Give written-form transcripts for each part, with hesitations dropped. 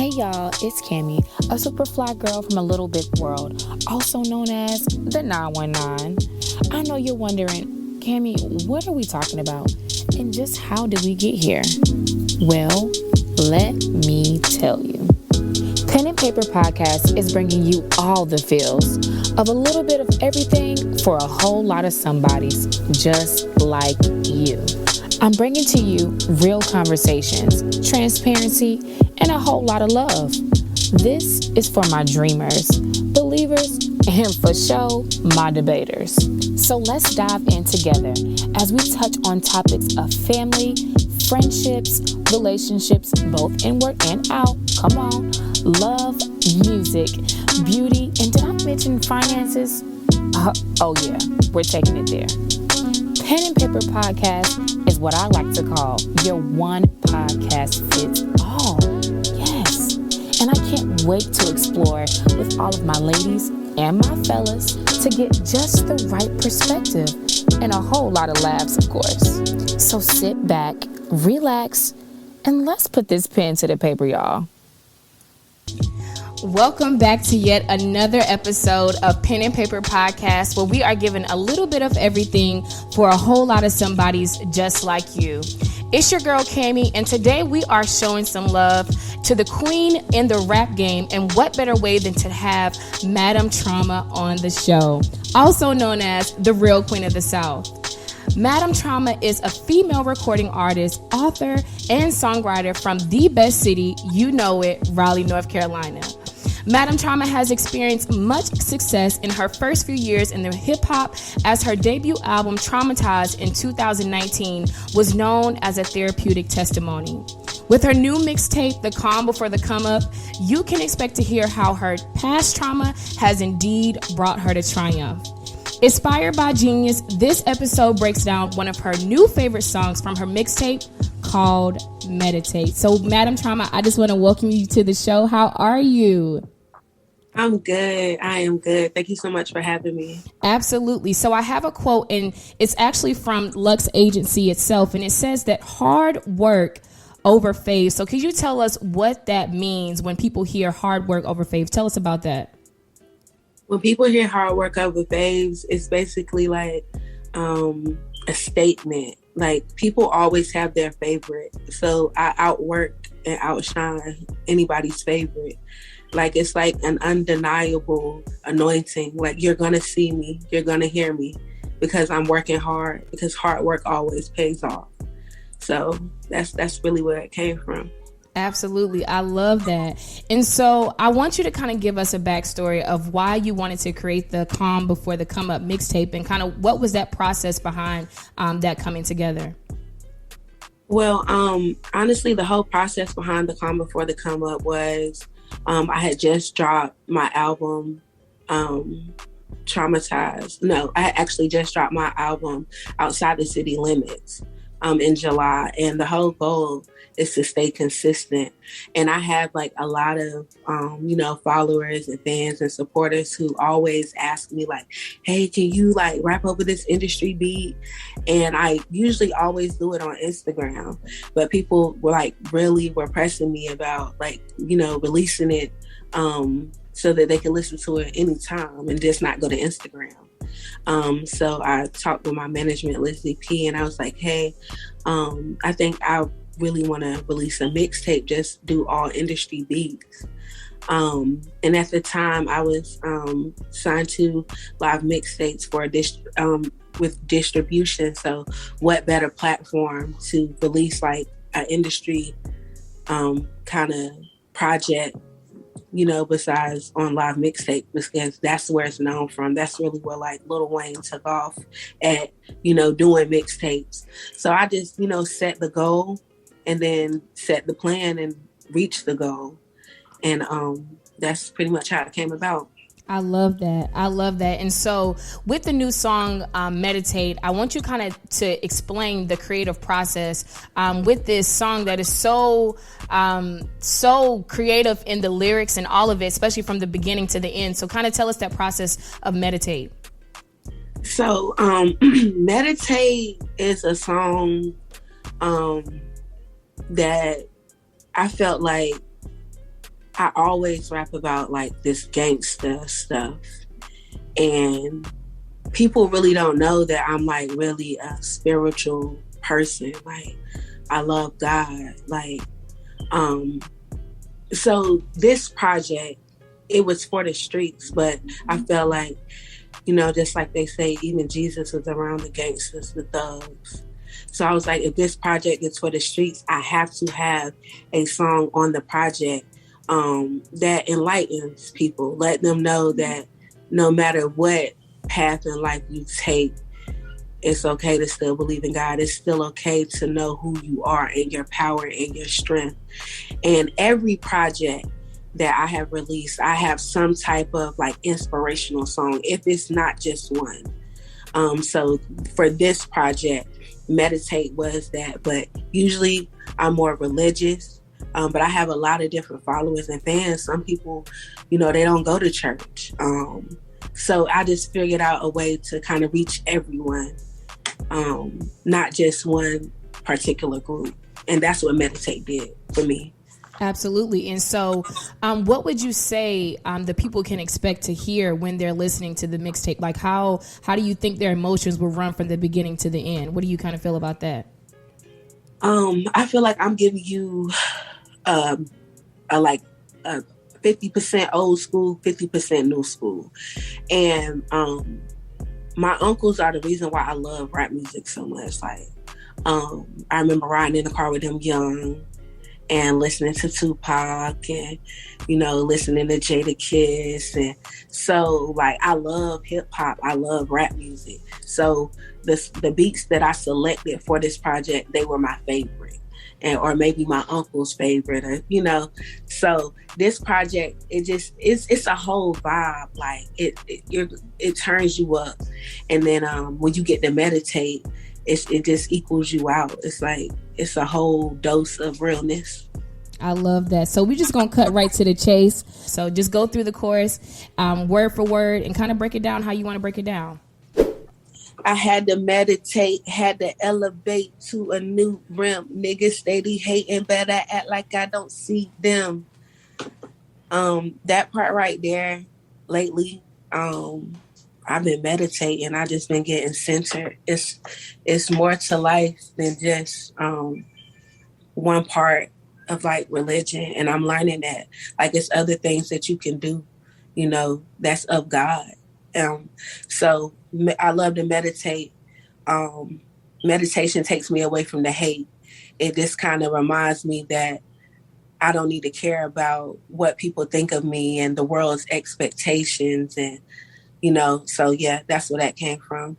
Hey y'all, it's Cammie, a super fly girl from a little big world, also known as the 919. I know you're wondering, Cammie, what are we talking about? And just how did we get here? Well, let me tell you. Pen and Paper Podcast is bringing you all the feels of a little bit of everything for a whole lot of somebodies just like you. I'm bringing to you real conversations, transparency, and a whole lot of love. This is for my dreamers, believers, and for sure, my debaters. So let's dive in together as we touch on topics of family, friendships, relationships, both inward and out. Come on. Love, music, beauty, and did I mention finances? Oh yeah, we're taking it there. Pen and Paper Podcast is what I like to call your one podcast fits all. Yes. And I can't wait to explore with all of my ladies and my fellas to get just the right perspective and a whole lot of laughs, of course. So sit back, relax, and let's put this pen to the paper, y'all. Welcome back to yet another episode of Pen and Paper Podcast, where we are giving a little bit of everything for a whole lot of somebodies just like you. It's your girl Cammie, and today we are showing some love to the queen in the rap game, and what better way than to have Madam Trauma on the show, also known as the real queen of the South. Madam Trauma is a female recording artist, author, and songwriter from the best city, you know it, Raleigh, North Carolina. Madam Trauma has experienced much success in her first few years in the hip-hop, as her debut album, Traumatized, in 2019 was known as a therapeutic testimony. With her new mixtape, The Calm Before the Come Up, you can expect to hear how her past trauma has indeed brought her to triumph. Inspired by genius, this episode breaks down one of her new favorite songs from her mixtape called Meditate. So, Madam Trauma, I just want to welcome you to the show. How are you? I'm good. I am good. Thank you so much for having me. Absolutely. So I have a quote, and it's actually from Lux Agency itself, and it says that hard work over faves. So could you tell us what that means when people hear hard work over faves? Tell us about that. When people hear hard work over faves, it's basically like a statement. Like, people always have their favorite. So I outwork and outshine anybody's favorite. Like, it's like an undeniable anointing. Like, you're going to see me, you're going to hear me because I'm working hard, because hard work always pays off. So that's really where it came from. Absolutely. I love that. And so I want you to kind of give us a backstory of why you wanted to create the Calm Before the Come Up mixtape, and kind of what was that process behind that coming together? Well, honestly, the whole process behind the Calm Before the Come Up was I had just dropped my album, Traumatized. No, I had actually just dropped my album, Outside the City Limits, in July. And the whole goal is to stay consistent. And I have like a lot of, followers and fans and supporters who always ask me like, hey, can you like rap over this industry beat? And I usually always do it on Instagram, but people were pressing me about releasing it so that they can listen to it anytime and just not go to Instagram. So I talked with my management, Lizzie P, and I was like, hey, I think I really want to release a mixtape, just do all industry beats. And at the time I was signed to Live Mixtapes for with distribution. So what better platform to release like an industry kind of project, besides on Live Mixtape, because that's where it's known from. That's really where like Lil Wayne took off at, doing mixtapes. So I just, set the goal and then set the plan and reach the goal. And that's pretty much how it came about. I love that. And so with the new song, Meditate, I want you kind of to explain the creative process with this song that is so creative in the lyrics and all of it, especially from the beginning to the end. So kind of tell us that process of Meditate. So Meditate is a song that I felt like I always rap about like this gangsta stuff, and people really don't know that I'm like really a spiritual person. Like, I love God. Like, so this project, it was for the streets, but I felt like, you know, just like they say, even Jesus was around the gangsters, the thugs. So I was like, if this project is for the streets, I have to have a song on the project that enlightens people, let them know that no matter what path in life you take, it's okay to still believe in God. It's still okay to know who you are and your power and your strength. And every project that I have released, I have some type of like inspirational song, if it's not just one. So for this project, Meditate was that, but usually I'm more religious. But I have a lot of different followers and fans. Some people, you know, they don't go to church. So I just figured out a way to kind of reach everyone, not just one particular group. And that's what Meditate did for me. Absolutely. And so what would you say the people can expect to hear when they're listening to the mixtape? Like, how do you think their emotions will run from the beginning to the end? What do you kind of feel about that? I feel like I'm giving you a 50% old school, 50% new school. And my uncles are the reason why I love rap music so much. Like, I remember riding in the car with them young and listening to Tupac and, you know, listening to Jada Kiss. And so, like, I love hip hop. I love rap music. So the beats that I selected for this project, they were my favorite. And, or maybe my uncle's favorite, or, you know. So this project, it's a whole vibe. Like, it turns you up. And then when you get to meditate, it just equals you out. It's like, it's a whole dose of realness. I love that. So we're just going to cut right to the chase. So just go through the chorus, word for word, and kind of break it down how you want to break it down. I had to meditate, had to elevate to a new realm. Niggas steady hating, but I act like I don't see them. That part right there, lately, I've been meditating. I just been getting centered. It's more to life than just one part of like religion, and I'm learning that like it's other things that you can do, you know, that's of God. So I love to meditate. Meditation takes me away from the hate. It just kind of reminds me that I don't need to care about what people think of me and the world's expectations, and you know, so yeah, that's where that came from.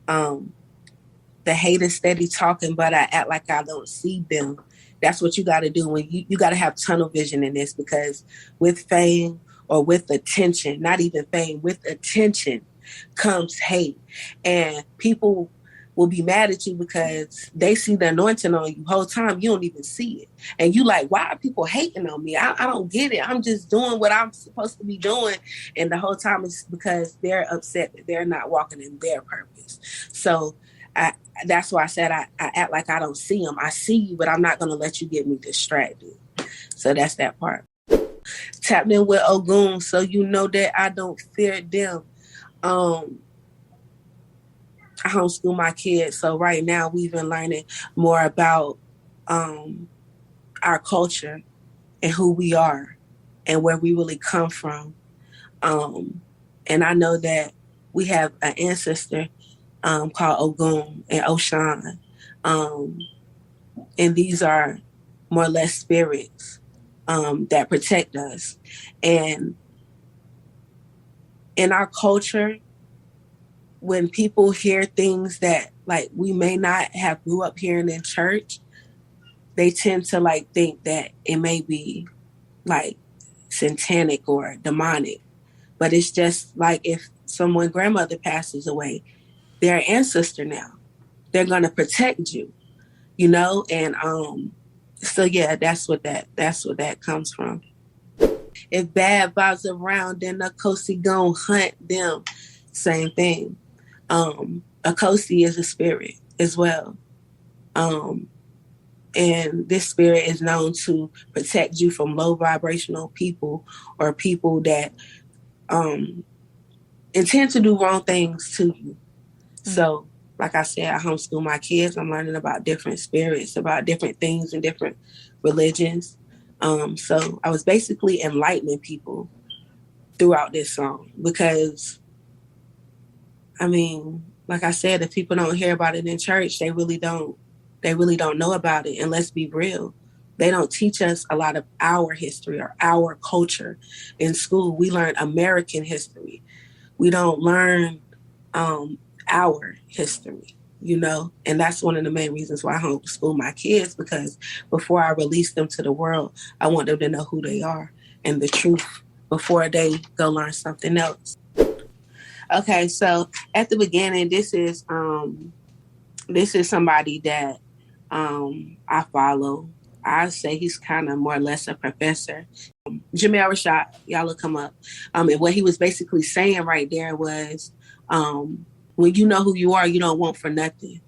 The hate is steady talking, but I act like I don't see them. That's what you got to do when you got to have tunnel vision in this, because with fame or with attention, not even fame, with attention comes hate. And people will be mad at you because they see the anointing on you whole time. You don't even see it. And you like, why are people hating on me? I don't get it. I'm just doing what I'm supposed to be doing. And the whole time it's because they're upset that they're not walking in their purpose. So that's why I said I act like I don't see them. I see you, but I'm not going to let you get me distracted. So that's that part. Tapped in with Ogun, so you know that I don't fear them. I homeschool my kids, so right now we've been learning more about our culture and who we are and where we really come from. And I know that we have an ancestor called Ogun and Oshan. And these are more or less spirits that protect us. And in our culture, when people hear things that like we may not have grew up hearing in church, they tend to like think that it may be like satanic or demonic. But it's just like if someone's grandmother passes away, their ancestor now, they're gonna protect you, you know? And so yeah, that's what that comes from. If bad vibes around, then Akosi gon' hunt them. Same thing. Akosi is a spirit as well. And And this spirit is known to protect you from low vibrational people or people that intend to do wrong things to you. So, like I said, I homeschool my kids. I'm learning about different spirits, about different things and different religions. So I was basically enlightening people throughout this song because, I mean, like I said, if people don't hear about it in church, they really don't know about it. And let's be real, they don't teach us a lot of our history or our culture in school. We learn American history. We don't learn our history, and that's one of the main reasons why I homeschool my kids, because before I release them to the world, I want them to know who they are and the truth before they go learn something else. Okay, so at the beginning, this is somebody that I follow. I say he's kind of more or less a professor. Jamel Rashad, y'all look him up. And what he was basically saying right there was, when you know who you are, you don't want for nothing.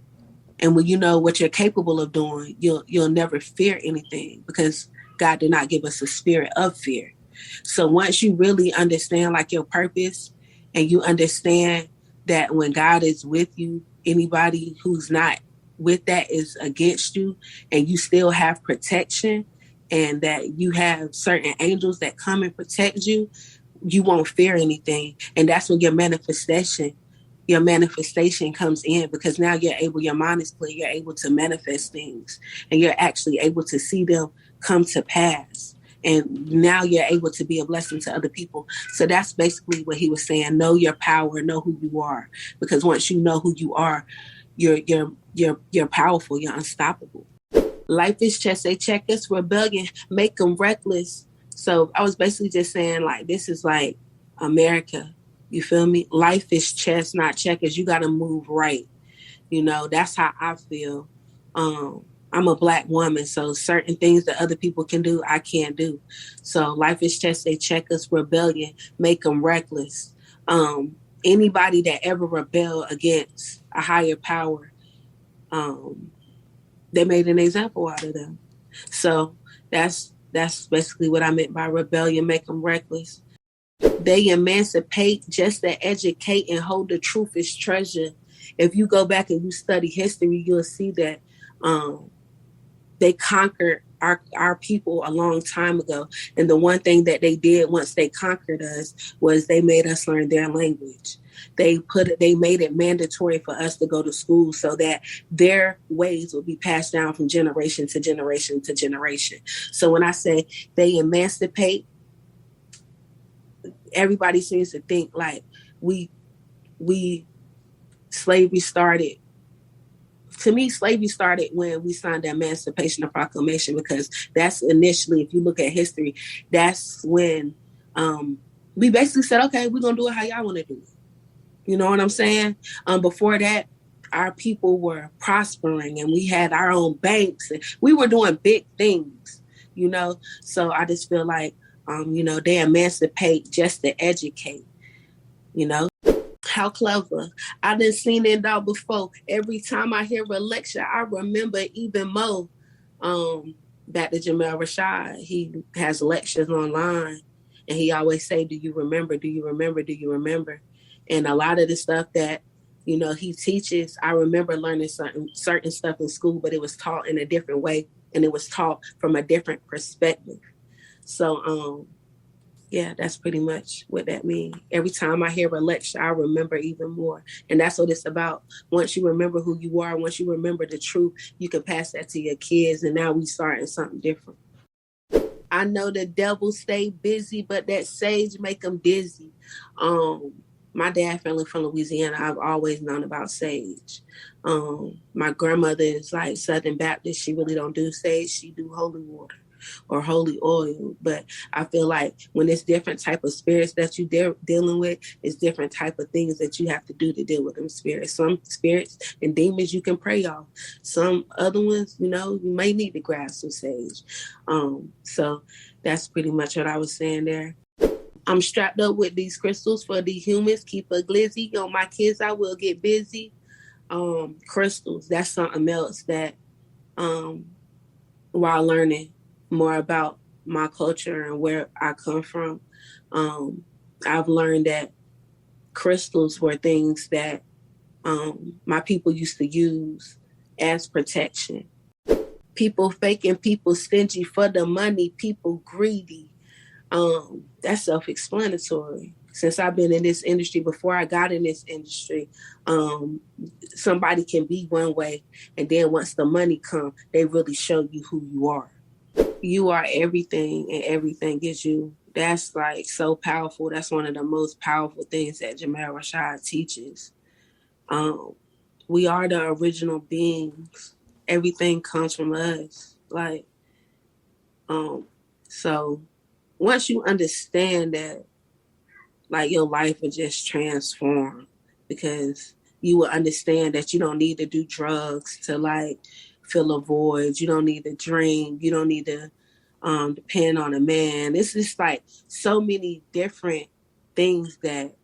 And when you know what you're capable of doing, you'll never fear anything, because God did not give us a spirit of fear. So once you really understand like your purpose, and you understand that when God is with you, anybody who's not with that is against you, and you still have protection, and that you have certain angels that come and protect you, you won't fear anything. And that's when your manifestation comes in, because now your mind is clear, you're able to manifest things, and you're actually able to see them come to pass. And now you're able to be a blessing to other people. So that's basically what he was saying. Know your power, know who you are. Because once you know who you are, you're powerful, you're unstoppable. Life is chess, they check us, rebellion, make them reckless. So I was basically just saying, like, this is like America. You feel me? Life is chess, not checkers. You got to move right. That's how I feel. I'm a Black woman, so certain things that other people can do, I can't do. So life is chess, they check us, rebellion, make them reckless. Anybody that ever rebelled against a higher power, they made an example out of them. So that's basically what I meant by rebellion, make them reckless. They emancipate just to educate and hold the truth as treasure. If you go back and you study history, you'll see that they conquered our people a long time ago. And the one thing that they did once they conquered us was they made us learn their language. They made it mandatory for us to go to school so that their ways will be passed down from generation to generation to generation. So when I say they emancipate, everybody seems to think like we slavery started. To me, slavery started when we signed the Emancipation Proclamation, because that's initially, if you look at history, that's when we basically said, okay, we're going to do it how y'all want to do it. You know what I'm saying? Before that, our people were prospering and we had our own banks and we were doing big things, So I just feel like, they emancipate just to educate, How clever. I done seen it all before. Every time I hear a lecture, I remember even more. Back to Jamel Rashad, he has lectures online, and he always say, do you remember? Do you remember? Do you remember? And a lot of the stuff that, he teaches, I remember learning certain stuff in school, but it was taught in a different way, and it was taught from a different perspective. So, yeah, that's pretty much what that means. Every time I hear a lecture, I remember even more. And that's what it's about. Once you remember who you are, once you remember the truth, you can pass that to your kids. And now we starting something different. I know the devil stay busy, but that sage make them dizzy. My dad family from Louisiana, I've always known about sage. My grandmother is like Southern Baptist. She really don't do sage. She do holy water or holy oil. But I feel like when it's different type of spirits that you're dealing with, it's different type of things that you have to do to deal with them spirits. Some spirits and demons you can pray off. Some other ones, you may need to grab some sage. So that's pretty much what I was saying there. I'm strapped up with these crystals for the humans. Keep a glizzy on my kids. I will get busy. Crystals, that's something else that while learning more about my culture and where I come from. I've learned that crystals were things that my people used to use as protection. People faking, people stingy for the money, people greedy. That's self-explanatory. Since I've been in this industry, before I got in this industry, somebody can be one way, and then once the money comes, they really show you who you are. You are everything, and everything is you. That's like so powerful. That's one of the most powerful things that Jamel Rashad teaches. We are the original beings. Everything comes from us. Like, so once you understand that, like, your life will just transform, because you will understand that you don't need to do drugs to like fill a void. You don't need to drink. You don't need to depend on a man. It's just like so many different things that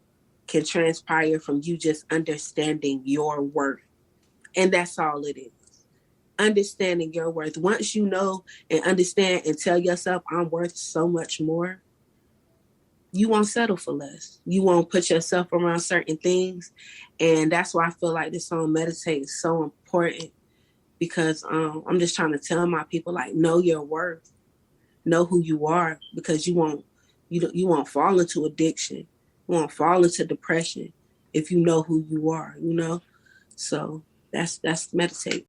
can transpire from you just understanding your worth. And that's all it is. Understanding your worth. Once you know and understand and tell yourself, I'm worth so much more, you won't settle for less. You won't put yourself around certain things. And that's why I feel like this song Meditate is so important, because I'm just trying to tell my people, like, know your worth, know who you are, because you won't fall into addiction. You won't fall into depression if you know who you are, you know? So that's Meditate.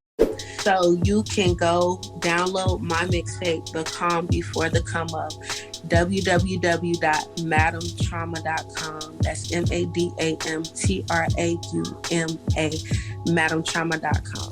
So you can go download my mixtape, The Calm Before the Come Up, www.madamtrauma.com. That's MADAMTRAUMA, madamtrauma.com.